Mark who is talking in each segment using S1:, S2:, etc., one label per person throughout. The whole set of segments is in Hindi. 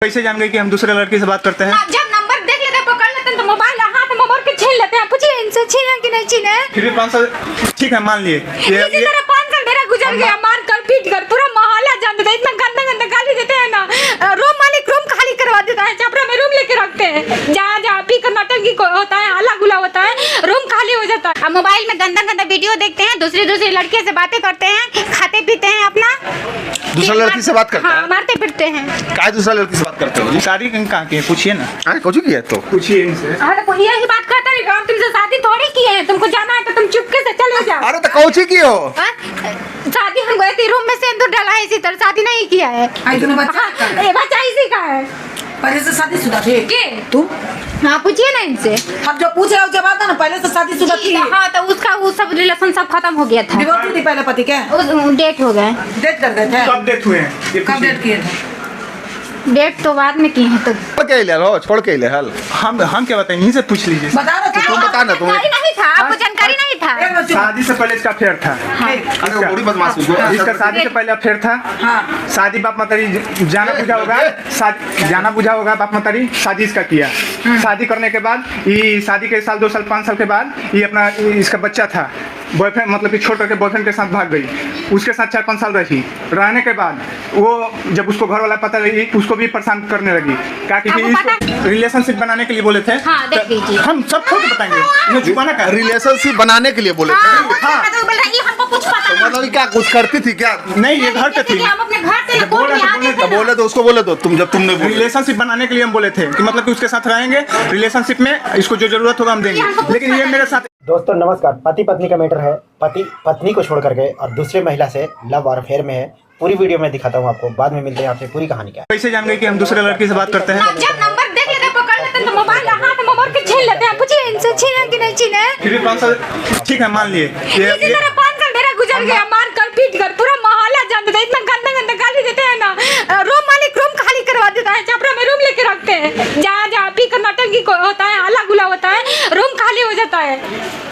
S1: कैसे जान गई कि हम दूसरे लड़की से बात करते हैं?
S2: जब नंबर देख लेते हैं, पकड़ लेते हैं तो मोबाइल हाथ में मोबाइल के छीन लेते हैं। पूछिए इनसे छीने कि नहीं छीने।
S1: फिर भी 5 साल ठीक है, मान लिए
S2: इसी तरह 5 साल मेरा गुजर गया, मार कर पीट कर पूरा मोहल्ला जानता था। इतना गंदा गंदा गाली देते हैं ना, रूम मालिक रूम खाली करवा देता है, छपरा में रूम लेके रखते हैं। जहाँ जहाँ पी कर नौटंकी होता है, हल्ला गुला होता है, रूम खाली हो जाता है। अब मोबाइल में गंदा गंदा वीडियो देखते हैं, दूसरी लड़के से बातें करते हैं, खाते पीते हैं अपना।
S3: दूसरा लड़की से बात करते हैं?
S2: हाँ, मारते पीटते हैं।
S3: क्या दूसरा लड़की से बात करते हो?
S1: शादी कहाँ की है? पूछिए ना।
S3: कुछ किया तो
S1: पूछिए इनसे।
S2: अरे तो यही बात करता है, हम तुमसे शादी थोड़ी की है, तुमको जाना है तो तुम चुपके से चले जाओ।
S3: अरे तो कौची की हो?
S2: शादी हम गए थे, रूम में सिंदूर डाला है, इसी तरह शादी नहीं किया है। बच्चा इसी का है।
S4: पहले से शादीशुदा थे
S2: के
S4: तुम?
S2: हाँ, पूछिए ना इनसे।
S4: हम जो पूछ रहे हो जवाब दो ना, पहले से शादीशुदा थी?
S2: हाँ, तो उसका वो सब रिलेशन सब खत्म हो गया था।
S4: डिवोर्स थी पहले पति के?
S2: डेट हो गए।
S4: डेट कर गए थे?
S1: कब डेथ हुए हैं?
S4: कब डेट किए थे?
S2: डेट तो बाद में की है। तो
S3: छोड़ के ले हल।
S1: हम क्या बताएं, इनसे पूछ लीजिए।
S4: बता रहे थे
S3: तुम बता ना, तुम्हें
S2: जानकारी नहीं था, आपको जानकारी नहीं था।
S1: शादी से पहले इसका अफेयर था।
S3: अरे बड़ी बदमाश हो।
S1: इसका शादी से पहले अफेयर था।
S4: हाँ।
S1: शादी बाप मतारी जाना बुझा होगा, जाना बुझा होगा बाप मतारी, शादी इसका किया। शादी करने के बाद ये शादी के 1 साल 2 साल 5 साल के बाद ये अपना इसका बच्चा था, बॉयफ्रेंड मतलब कि छोड़ करके बॉयफ्रेंड के साथ भाग गई। उसके साथ 4-5 साल रही। रहने के बाद वो जब उसको घर वाला पता लगी, उसको भी परेशान करने लगी। क्या कि इसको रिलेशनशिप बनाने के लिए बोले थे।
S2: हाँ, देख लीजिए।
S1: हम सब खोल के बताएंगे। इन्हें जुबाना का
S3: रिलेशनशिप बनाने के लिए बोले थे?
S2: हमको कुछ पता
S3: तो मतलब क्या कुछ करती थी क्या?
S1: नहीं, ये घर पे थी।
S2: हम अपने घर से
S1: बोल रहे थे,
S3: बोले तो उसको बोले तो तुमने
S1: रिलेशनशिप बनाने के लिए हम बोले थे कि मतलब कि उसके साथ रहेंगे, रिलेशनशिप में इसको जो जरूरत होगा हम देंगे। लेकिन ये मेरे साथ।
S5: दोस्तों नमस्कार। पति पत्नी का मैटर है। पति पत्नी को छोड़ करके और दूसरे महिला से लव और अफेयर में है। पूरी वीडियो में दिखाता हूँ आपको, बाद में मिलते हैं आपसे पूरी कहानी क्या है।
S1: कैसे जान गई कि हम दूसरे लड़की से बात करते हैं?
S2: जब नंबर देख लेते हैं, पकड़ लेते हैं तो मोबाइल हाथ में मोबाइल के छीन लेते हैं। पूछिए इनसे छीने कि नहीं छीने।
S1: फिर भी 5 साल ठीक है, मान लिए
S2: इसी तरह 5 साल मेरा गुजर गया, मार कर पीट कर पूरा मोहल्ला जानता था। इतना गंदा गंदा गाली देते हैं ना, रूम मालिक रूम खाली करवा देता है, छपरा में रूम लेके रखते हैं। जहाँ जहाँ पी कर नौटंकी होता है, हल्ला गुला होता है, रूम खाली हो जाता है।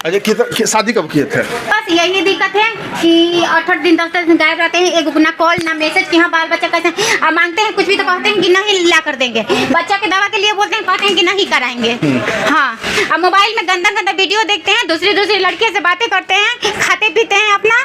S3: अच्छा, शादी कब किए थे?
S2: बस यही दिक्कत है कि 8 दिन 10 दिन गायब रहते हैं। एक ना कॉल ना मैसेज कि हाँ बाल बच्चा कैसे। अब मांगते हैं कुछ भी तो कहते हैं कि नहीं ला कर देंगे। बच्चा के दवा के लिए बोलते हैं, कहते हैं कि नहीं कराएंगे। हाँ, अब मोबाइल में गंदा गंदा वीडियो देखते हैं, दूसरी लड़के से बातें करते हैं, खाते पीते हैं अपना।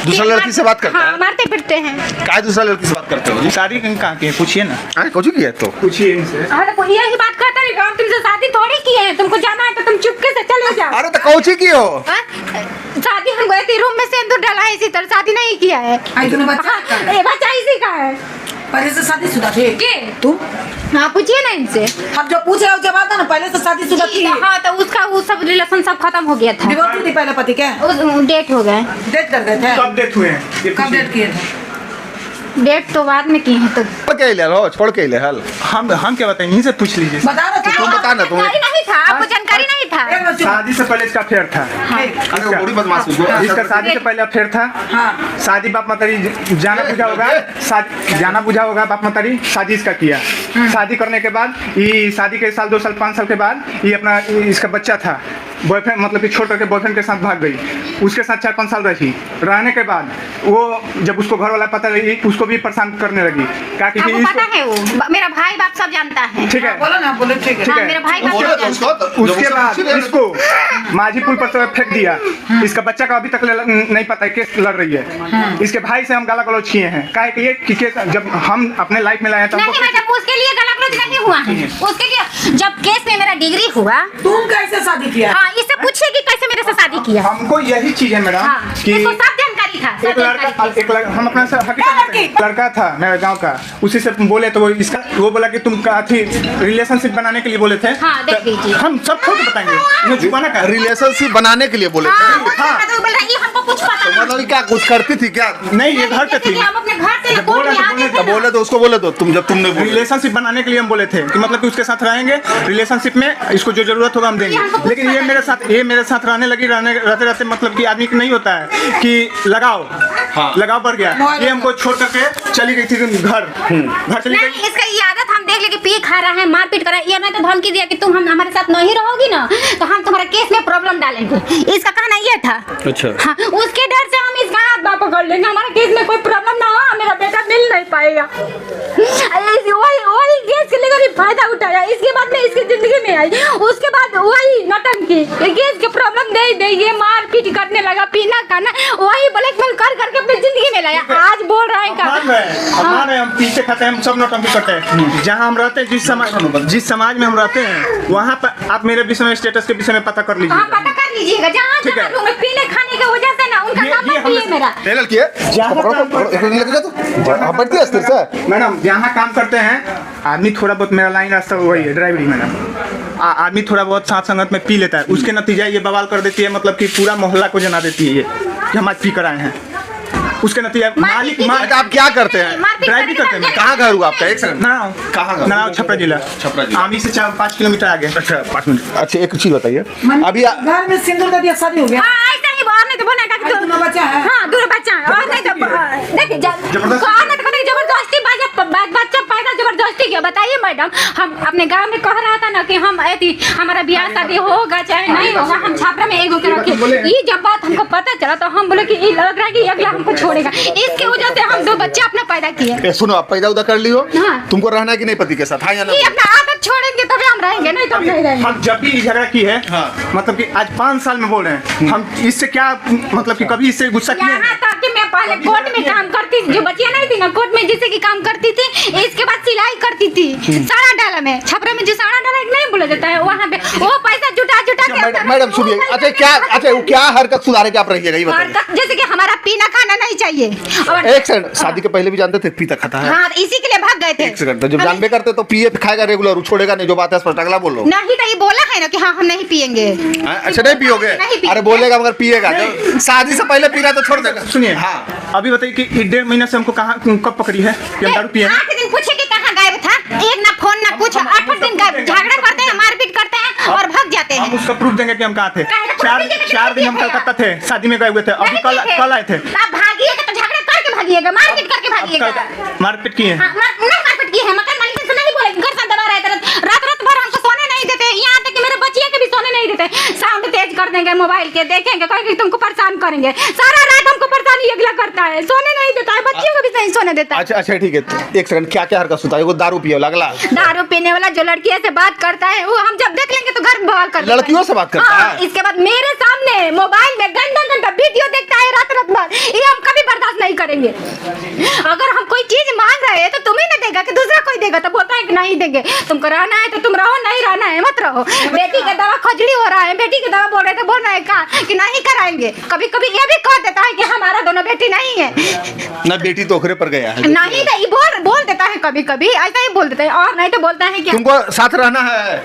S3: दूसरा लड़की से बात करते हैं?
S2: हाँ, मारते पीटते हैं।
S3: क्या दूसरा लड़की से बात करते हो?
S1: शादी कहाँ की है? पूछिए ना।
S3: कुछ किया तो?
S1: पूछिए इनसे।
S2: अरे तो यही बात करता है, हम तुमसे शादी थोड़ी की है, तुमको जाना है तो तुम चुपके से चले जाओ।
S3: अरे तो कौची की हो?
S2: शादी हम गए थे, रूम में सिंदूर डाला है, इसी तरह शादी नहीं किया है। बच्चा इसी का है।
S4: पहले से शादीशुदा थे
S2: के
S4: तुम?
S2: हाँ, पूछिए ना इनसे।
S4: हम जो पूछ रहे हो जवाब दो ना, पहले से शादीशुदा थी?
S2: हाँ, तो उसका वो सब रिलेशन सब खत्म हो गया था।
S4: डिवोर्स थी पहले पति के?
S2: डेट हो गए।
S4: डेट कर गए थे?
S1: कब डेथ हुए हैं?
S4: कब डेट किए थे?
S2: डेट तो बाद में की है। तो
S3: छोड़ के ले हल।
S1: हम क्या बताएं, इनसे पूछ लीजिए।
S4: बता रहे थे
S3: तुम बता ना, तुम्हें
S2: जानकारी नहीं था, आपको जानकारी नहीं था।
S1: शादी से पहले इसका अफेयर था।
S3: अरे बड़ी बदमाश हो।
S1: इसका शादी से पहले अफेयर था।
S4: हाँ।
S1: शादी बाप मतारी जाना बुझा होगा, जाना बुझा होगा बाप मतारी, शादी इसका किया। शादी करने के बाद ये शादी के 1 साल 2 साल 5 साल के बाद ये अपना इसका बच्चा था, बॉयफ्रेंड मतलब कि छोड़ करके बॉयफ्रेंड के साथ भाग गई। उसके साथ 4-5 साल रही। रहने के बाद वो जब उसको घर वाला पता लगी, उसको भी परेशान करने लगी। क्या कि
S2: आपको पता है, वो मेरा भाई बाप सब जानता है।
S1: ठीक है,
S4: बोलो ना, बोलो ठीक है।
S2: हाँ, मेरा भाई बाप सब जानता है।
S1: उसके बाद इसको माझी पुल पर से फेंक दिया। इसका बच्चा का अभी तक नहीं पता है, केस लड़ रही है। इसके भाई से हम गाला गलौज किए हैं। काहे के लिए कि केस जब हम अपने लाइफ में लाए तो
S2: नहीं मैडम, उसके लिए गाला गलौज नहीं हुआ है। उसके लिए जब केस में मेरा डिग्री हुआ।
S4: तुम कैसे शादी किया?
S2: हाँ, इससे पूछिए कि कैसे मेरे से शादी किया।
S1: हमको यही चीज है मैडम।
S2: हाँ,
S1: कि
S2: इसको सब जानकारी था।
S1: एक लड़का हम अपना लड़का था मेरे गांव का, उसी से बोले तो वो बोला कि तुम थी रिलेशनशिप बनाने के लिए बोले थे।
S2: हाँ, देख लीजिए।
S1: हम सब खोल के बताएंगे। इन्हें जुबाना का
S3: रिलेशनशिप बनाने के लिए बोले थे?
S2: हमको कुछ पता
S3: तो मतलब क्या कुछ करती थी क्या?
S1: नहीं, ये घर पे थी।
S2: हम अपने घर से
S3: बोले तो उसको बोले तो तुमने
S1: रिलेशनशिप बनाने के लिए हम बोले थे कि मतलब कि उसके साथ रहेंगे, रिलेशनशिप में इसको जो जरूरत होगा हम देंगे। लेकिन ये मेरे साथ रहने लगी। रहते रहते मतलब कि आदमी को नहीं होता है कि लगाओ बढ़ गया। ये हमको छोड़ करके चली गई थी घर चली गई।
S2: इसका ये आदत हम देख ले कि पी खा रहा है, मारपीट कर रहा है। ये नहीं तो धमकी दिया कि तुम हमारे साथ नहीं रहोगी ना तो हम तुम्हारा केस में प्रॉब्लम डालेंगे। इसका कहना ये था।
S3: अच्छा।
S2: हाँ, उसके डर से हम इसका हाथ बाप पकड़ लेंगे, हमारे केस में कोई प्रॉब्लम ना हो, मेरा बेटा मिल नहीं पाएगा। वही गैस के लेकर फायदा उठाया। इसके बाद मैं इसकी जिंदगी में आई, उसके बाद वही नौटंकी, गैस के प्रॉब्लम दे ये मार पीट करने लगा, पीना खाना वही ब्लैकमेल कर करके अपनी जिंदगी में लाया। आज बोल रहा है
S1: हम पीछे खाते हैं, हम सब नौटंकी करते हैं। जहाँ हम रहते हैं, जिस समाज में हम रहते हैं, वहाँ पर आप मेरे विषय में, स्टेटस के विषय में पता कर लीजिए।
S2: पता कर लीजिएगा। जहाँ पीने खाने की वजह से ना उनका काम नहीं है मेरा।
S1: मैडम जहाँ काम करते हैं आदमी थोड़ा बहुत, मेरा लाइन रास्ता वही है ड्राइवरी मैडम। आदमी थोड़ा बहुत साथ संगत में पी लेता है, उसके नतीजा ये बवाल कर देती है, मतलब कि पूरा मोहल्ला को जना देती है ये कि हम आज पी कर आए हैं। उसके नतीजा मालिक
S3: आप क्या करते हैं?
S1: ड्राइवरी करते हैं।
S3: कहाँ घर हुआ आपका? एक सेकंड, कहाँ घर?
S1: नाराव छपरा जिला, आमी से 5 किलोमीटर आगे।
S3: अच्छा 5 मिनट। अच्छा एक चीज बताइए, अभी
S4: घर में सिंदूर का दिया, शादी हो गया।
S2: हाँ ऐसा ही और नहीं तो बोलेगा कि
S4: दोनों बच्चा है।
S2: हाँ दोनों बच्चा है। और नहीं तो देखिए जबरदस्ती बच्चा पैदा जबरदस्ती किया। बताइए मैडम, हम अपने गांव में कह रहा था ना कि हम हमारा ब्याह शादी होगा चाहे नहीं होगा, हम छापरा में एगो के रखे। ये जब बात हमको पता चला तो हम बोले कि ये लग रहा है कि अगला हमको छोड़ेगा। इसके वजह से हम 2 बच्चे अपना पैदा किए।
S3: सुनो, आप पैदा उदा कर लियो।
S2: हाँ।
S3: तुमको रहना है कि नहीं पति के साथ? हाँ या ना?
S2: ये अपना आदत छोड़ेंगे तभी हम रहेंगे, नहीं तो हम नहीं रहेंगे।
S1: हम जब भी झगड़ा की है, मतलब कि आज 5 साल में बोल रहे हैं, हम इससे क्या मतलब कि कभी इससे गुस्सा किए?
S2: यहाँ तक कि मैं पहले कोर्ट में काम करती थी, जो बच्चियां नहीं थी ना कोर्ट में जिससे की काम करती थी, इसके बाद सिलाई करती थी साड़ा डाला में, छपरा में जो साड़ा डाला नहीं बोला जाता है, वहाँ पे वो पैसा जुटा के।
S3: मैडम सुनिए, अच्छा वो क्या हरकत सुधारे के आप रहिएगा, ये बताइए।
S2: जैसे कि हमारा पीना खाना नहीं चाहिए।
S3: एक सेकंड, शादी के पहले भी जानते थे पीता खाता है?
S2: हाँ इसी के लिए भाग गए थे।
S3: एक सेकंड, तो जब जानबे करते तो पिए खाएगा रेगुलर, छोड़ेगा नहीं, जो बात है स्पष्ट अगला बोल लो।
S2: नहीं तो ये बोला है ना कि हाँ हम नहीं पियेंगे।
S3: अच्छा नहीं पियोगे? अरे बोलेगा मगर पिएगा। शादी से पहले पी रहा तो छोड़ देगा।
S1: सुनिए,
S3: हाँ
S1: अभी बताइए कि 1.5 महीना से हमको कहाँ कब पकड़ी है कि हम दारू पिए?
S2: 8 दिन पूछे कि कहाँ गायब था, एक ना फोन ना कुछ, 8 दिन गायब, झगड़ा करते हैं, मारपीट करते हैं और भाग जाते हैं।
S1: हम उसका प्रूफ देंगे कि हम कहाँ थे। 4 दिन हम कलकत्ता थे, शादी में गए हुए थे, अभी कल आए थे।
S2: आप भागिएगा तो झगड़ा करके भागिएगा, मारपीट करके भागिएगा।
S1: मारपीट किए हैं?
S2: मारपीट किए हैं, मकान मालिक से नहीं बोले, घर से दबा रहे थे, रात भर हमको सोने नहीं देते, यहाँ तक कि मेरे बच्चियों के भी सोने नहीं देते। साउंड तेज कर देंगे, मोबाइल के देखेंगे, कहेंगे तुमको परेशान करेंगे, सारा रात हमको परेशानी अगला करता है, सोने नहीं देता है, बच्चियों को भी नहीं सोने देता है।
S3: अच्छा ठीक है, एक सेकंड, क्या क्या हरकत सुधारे? वो दारू पिए लगला?
S2: दारू पीने वाला जो लड़कियों से बात करता है, वो हम जब देख लेंगे तो घर बवाल कर देता है।
S3: लड़कियों से बात करता है?
S2: इसके बाद मेरे सामने मोबाइल में गंदा वीडियो देखता है रात भर, ये हम कभी बर्दाश्त नहीं करेंगे। अगर हम कोई चीज मांग रहे हैं तो तुम्हें ना देगा कि दूसरा कोई देगा, तो बोलता है कि नहीं देंगे, तुमको रहना है तो तुम रहो, नहीं रहना है मत रहो। बेटी का दवा खजड़ी हो रहा है, बेटी की दवा बोल रहे थे, बोल रहे हैं कि नहीं कराएंगे। कभी कभी ये भी कह देता है कि हमारा दोनों बेटी नहीं है
S3: ना, बेटी तो ओखरे पर गया है।
S2: नहीं नहीं बोल देता है, कभी कभी ऐसा ही बोल देता है, और नहीं तो बोलता है कि
S3: तुमको साथ रहना है।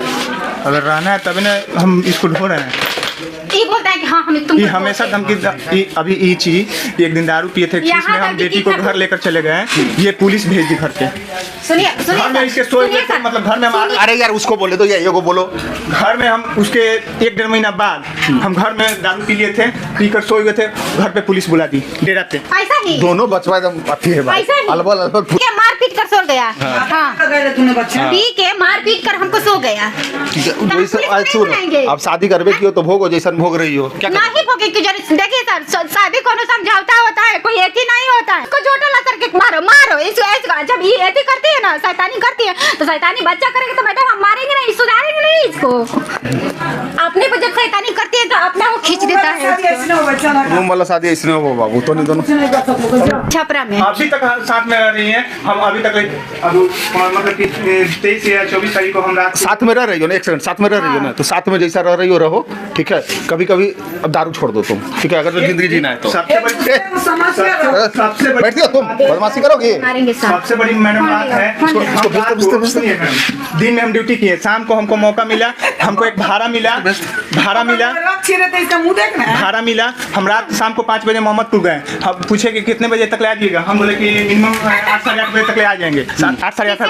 S1: अगर रहना है तभी ना हम इसको ढो रहे हैं।
S2: ये बोलता है कि हाँ हम तुम
S1: हमेशा धमकी। अभी ये चीज एक दिन दारू पिए थे, इसमें हम बेटी को घर लेकर चले गए, ये पुलिस भेज दी घर पे।
S2: सुनिए
S1: घर में इसके सोए हुए थे, मतलब घर में
S3: अरे यार उसको बोले तो ये को बोलो।
S1: घर में हम उसके 1-1.5 महीना बाद हम घर में दारू पी लिए थे, पीकर सोए हुए थे, घर पे पुलिस बुला दी, डेरा पे।
S2: ऐसा ही
S3: दोनों बचवा एकदम पति है भाई, अलबल अलबल
S2: के मारपीट कर सो गया। हाँ
S4: तूने बच्चा
S2: पी के मारपीट कर हमको सो गया।
S3: अब शादी करबे की हो तो भोगो, जैसा भोग रही हो। क्या
S2: नहीं भोगे की जरूरत। देखिए सर, शादी कोनो समझौता होता है, कोई एथी नहीं होता है। इसको जोटा ला करके मारो इसको। जब ये एथी करती है ना, शैतानी करती है, तो शैतानी बच्चा करेगा तो मैडम हम मारेंगे नहीं, सुधारेंगे नहीं इसको। अपने पर जब शैतानी करती है तो अपना वो खींच देता है।
S3: रूम वाला शादी इसने हो बाबू, तो नहीं दोनों
S2: छपरा में
S1: अभी तक साथ में रह रही हैं। हम अभी तक मतलब कि 23 या 24 तारीख को हम रात
S3: साथ में रह रही हो ना। एक सेकंड, साथ में रह रही हो ना, तो साथ में जैसा रह रही हो रहो, ठीक है। कभी कभी अब दारू छोड़ दो तुम, ठीक है, अगर तो जिंदगी जीना है तो।
S1: सबसे बड़ी
S3: बैठती हो तुम, बदमाशी करोगे।
S2: मारेंगे साहब।
S1: सबसे बड़ी मैडम बात है, दिन में हम ड्यूटी किए, शाम को हमको मौका मिला, हमको एक भाड़ा मिला, हम रात शाम को 5 बजे मोहम्मदपुर गए। हम पूछे कि कितने बजे तक ले आइएगा, हम बोले कि मिनिमम 8 साढ़े 8 बजे तक ले आ जाएंगे। 8 साढ़े 8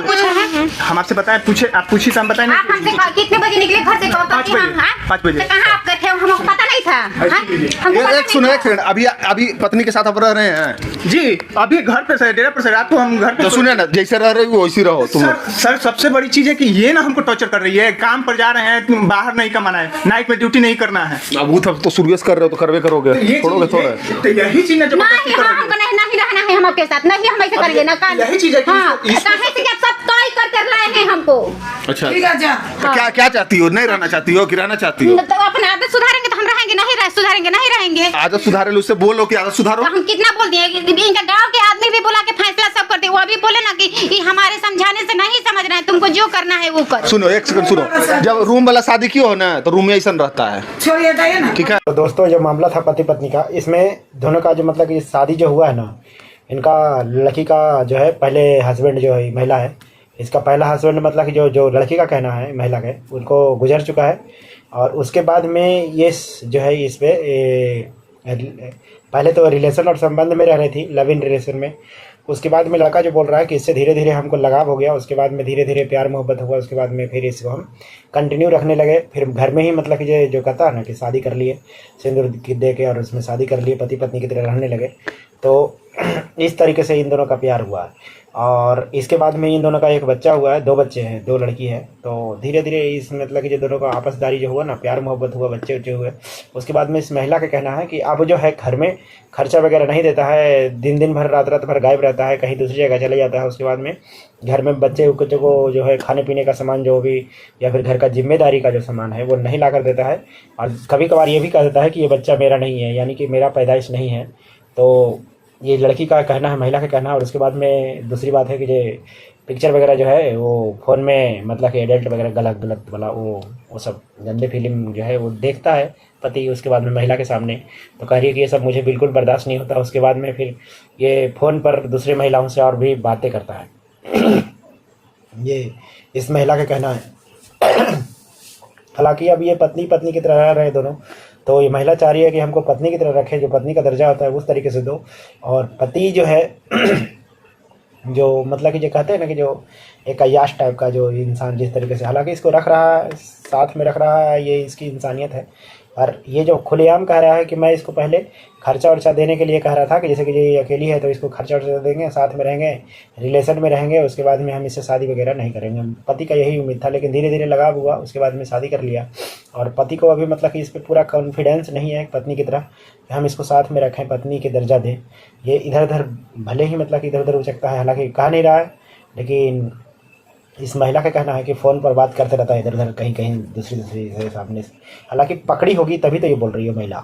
S1: हम आपसे बताएं, पूछे आप पूछी तो हम बताएं।
S2: आप हमसे कितने बजे निकले घर से?
S1: 5 बजे।
S2: कहाँ आप गए थे? हमको पता नहीं था।
S3: एक सुनो, एक सेकंड, अभी पत्नी के साथ आप रह रहे हैं
S1: जी? अभी घर पे से डेरा पर से रात को हम घर पे
S3: तो सुने ना, जैसे रह रहे हो वैसे रहो तुम।
S1: सर सबसे बड़ी चीज है कि ये ना हमको टॉर्चर कर रही है। काम पर जा रहे हैं, बाहर नहीं कमाना है, नाइट में ड्यूटी नहीं करना है,
S3: अब वो तो शुरू कर रहे हो तो करवे करोगे, छोड़ोगे थोड़ा।
S1: तो यही चीज ना जबरदस्ती
S2: नहीं
S1: कर
S2: हमको नहीं रहना है हम आपके साथ, नहीं हम ऐसे करेंगे ना कान।
S1: यही चीज है कि
S2: हाँ,
S1: इसको-
S2: कहे से कि आप सब तय कर लाए हैं हमको।
S3: अच्छा
S4: ठीक है जा।
S3: तो क्या क्या चाहती हो, नहीं रहना चाहती हो कि रहना चाहती हो?
S2: तो अपने आदत सुधारेंगे तो हम रहेंगे, नहीं सुधारेंगे नहीं रहेंगे।
S3: आदत सुधारे लो, उससे बोलो कि आदत सुधारो।
S2: तो हम कितना बोल दिए कि इनका गांव के आदमी भी बुला के फैसला सब करते, वो अभी बोले ना कि हमारे समझाने से नहीं समझ रहे हैं, तुमको जो करना है वो करो।
S3: सुनो एक सेकंड सुनो, जब रूम वाला शादी क्यों हो ना तो रूम में ऐसा रहता है,
S4: छोड़िए जाइए ना।
S3: ठीक है।
S5: तो दोस्तों जो मामला था पति पत्नी का, इसमें दोनों का जो मतलब कि शादी जो हुआ है ना, इनका लड़की का जो है पहले हस्बैंड जो है महिला है, इसका पहला हस्बैंड मतलब कि जो लड़की का कहना है महिला का, उनको गुजर चुका है। और उसके बाद में ये जो है इस पे पहले तो रिलेशन और संबंध में रह रही थी, लव इन रिलेशन में। उसके बाद में लड़का जो बोल रहा है कि इससे धीरे धीरे हमको लगाव हो गया, उसके बाद में धीरे धीरे प्यार मोहब्बत हुआ, उसके बाद में फिर इसको हम कंटिन्यू रखने लगे। फिर घर में ही मतलब कि जो कहता है ना कि शादी कर लिए, सिंदूर दे के और उसमें शादी कर लिए, पति पत्नी की तरह रहने लगे। तो इस तरीके से इन दोनों का प्यार हुआ है। और इसके बाद में इन दोनों का एक बच्चा हुआ है, 2 बच्चे हैं, 2 लड़की है। तो धीरे धीरे इस मतलब कि जो दोनों का आपसदारी जो हुआ ना, प्यार मोहब्बत हुआ, बच्चे उच्चे हुए। उसके बाद में इस महिला का कहना है कि अब जो है घर में खर्चा वगैरह नहीं देता है, दिन भर रात भर गायब रहता है, कहीं दूसरी जगह चले जाता है। उसके बाद में घर में बच्चे को जो है खाने पीने का सामान जो भी या फिर घर का जिम्मेदारी का जो सामान है वो नहीं ला कर देता है। और कभी कभार ये भी कह देता है कि ये बच्चा मेरा नहीं है, यानी कि मेरा पैदाइश नहीं है। तो ये लड़की का कहना है, महिला का कहना है। और उसके बाद में दूसरी बात है कि जो पिक्चर वगैरह जो है वो फ़ोन में मतलब कि एडल्ट वगैरह गलत वाला वो सब गंदे फिल्म जो है वो देखता है पति उसके बाद में महिला के सामने। तो कह रही है कि ये सब मुझे बिल्कुल बर्दाश्त नहीं होता। उसके बाद में फिर ये फ़ोन पर दूसरे महिलाओं से और भी बातें करता है। ये इस महिला का कहना है। हालांकि अब ये पत्नी की तरह रह रहे दोनों, तो ये महिला चाह रही है कि हमको पत्नी की तरह रखे, जो पत्नी का दर्जा होता है उस तरीके से दो। और पति जो है जो मतलब कि जो कहते हैं ना कि जो एक अय्याश टाइप का जो इंसान जिस तरीके से, हालांकि इसको रख रहा है, साथ में रख रहा है, ये इसकी इंसानियत है। और ये जो खुलेआम कह रहा है कि मैं इसको पहले खर्चा वर्चा देने के लिए कह रहा था कि जैसे कि ये अकेली है तो इसको खर्चा वर्चा देंगे, साथ में रहेंगे, रिलेशन में रहेंगे, उसके बाद में हम इससे शादी वगैरह नहीं करेंगे। पति का यही उम्मीद था, लेकिन धीरे धीरे लगाव हुआ, उसके बाद में शादी कर लिया। और पति को अभी मतलब कि इस पर पूरा कॉन्फिडेंस नहीं है पत्नी की तरह कि हम इसको साथ में रखें, पत्नी के दर्जा दें। ये इधर उधर भले ही मतलब कि इधर उधर उचकता है, हालांकि कहा नहीं रहा है, लेकिन इस महिला का कहना है कि फ़ोन पर बात करते रहता है इधर उधर कहीं दूसरी से सामने से। हालांकि पकड़ी होगी तभी तो ये बोल रही है महिला।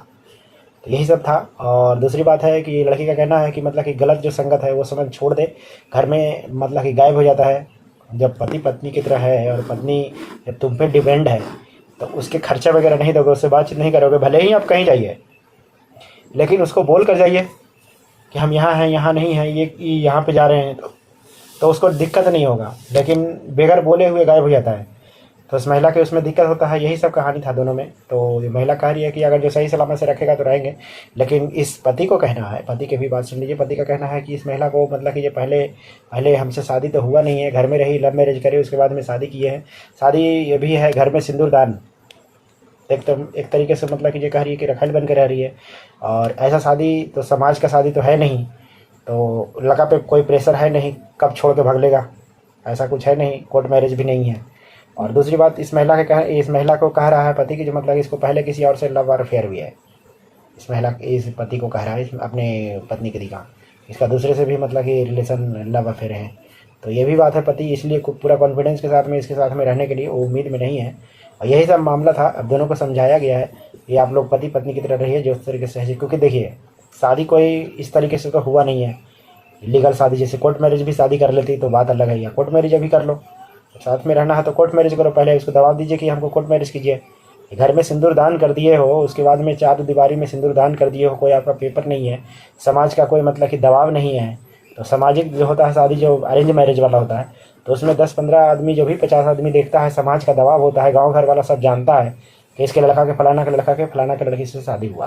S5: तो यही सब था। और दूसरी बात है कि लड़की का कहना है कि मतलब कि गलत जो संगत है वो समझ छोड़ दे, घर में मतलब कि गायब हो जाता है। जब पति पत्नी की तरह है और पत्नी जब तुम पे डिपेंड है तो उसके खर्चा वगैरह नहीं दोगे, उससे बातचीत नहीं करोगे, भले ही आप कहीं जाइए लेकिन उसको बोल कर जाइए कि हम यहाँ हैं, यहाँ नहीं हैं, ये यहाँ पे जा रहे हैं, तो उसको दिक्कत नहीं होगा। लेकिन बगैर बोले हुए गायब हो जाता है, तो उस महिला के उसमें दिक्कत होता है। यही सब कहानी था दोनों में। तो ये महिला कह रही है कि अगर जो सही सलामत से रखेगा तो रहेंगे, लेकिन इस पति को कहना है, पति की भी बात सुन लीजिए। पति का कहना है कि इस महिला को मतलब कि ये पहले हमसे शादी तो हुआ नहीं है, घर में रही, लव मैरिज करी, उसके बाद में शादी की है। शादी ये भी है घर में सिंदूर दान, एक तरीके से मतलब कि ये कह रही है कि रखैल बन के रह रही है। और ऐसा शादी तो समाज का शादी तो है नहीं, तो लड़का पे कोई प्रेशर है नहीं, कब छोड़ के भाग लेगा, ऐसा कुछ है नहीं, कोर्ट मैरिज भी नहीं है। और दूसरी बात इस महिला को कह रहा है पति की जो मतलब इसको पहले किसी और से लव और अफेयर भी है। इस पति को कह रहा है अपने पत्नी की दिखा, इसका दूसरे से भी मतलब कि रिलेशन लव अफेयर है। तो ये भी बात है, पति इसलिए पूरा कॉन्फिडेंस के साथ में इसके साथ में रहने के लिए वो उम्मीद में नहीं है। और यही सब मामला था। अब दोनों को समझाया गया है कि आप लोग पति पत्नी की तरह रहिए जो उस तरीके से है, क्योंकि देखिए शादी कोई इस तरीके से तो हुआ नहीं है। लीगल शादी जैसे कोर्ट मैरिज भी शादी कर लेती तो बात अलग है, या कोर्ट मैरिज अभी कर लो, साथ में रहना है तो कोर्ट मैरिज करो, पहले उसको दबाव दीजिए कि हमको कोर्ट मैरिज कीजिए। घर में सिंदूर दान कर दिए हो, उसके बाद में चार दीवारी में सिंदूर दान कर दिए हो, कोई आपका पेपर नहीं है, समाज का कोई मतलब कि दबाव नहीं है। तो सामाजिक जो होता है शादी जो अरेंज मैरिज वाला होता है तो उसमें 10-15 आदमी जो भी 50 आदमी देखता है, समाज का दबाव होता है, गाँव घर वाला सब जानता है कि इसके लड़का के फलाना के लड़का के फलाना के लड़की से शादी हुआ,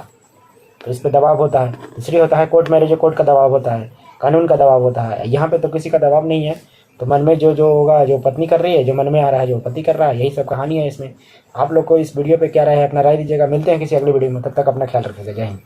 S5: तो इस पर दबाव होता है। दूसरी होता है कोर्ट मैरिज, कोर्ट का दबाव होता है, कानून का दबाव होता है। यहाँ पे तो किसी का दबाव नहीं है, तो मन में जो होगा, जो पत्नी कर रही है, जो मन में आ रहा है, जो पति कर रहा है, यही सब कहानी है इसमें। आप लोग को इस वीडियो पे क्या राय है, अपना राय दीजिएगा। मिलते हैं किसी अगले वीडियो में, तब तक अपना ख्याल रखिएगा। जय हिंद।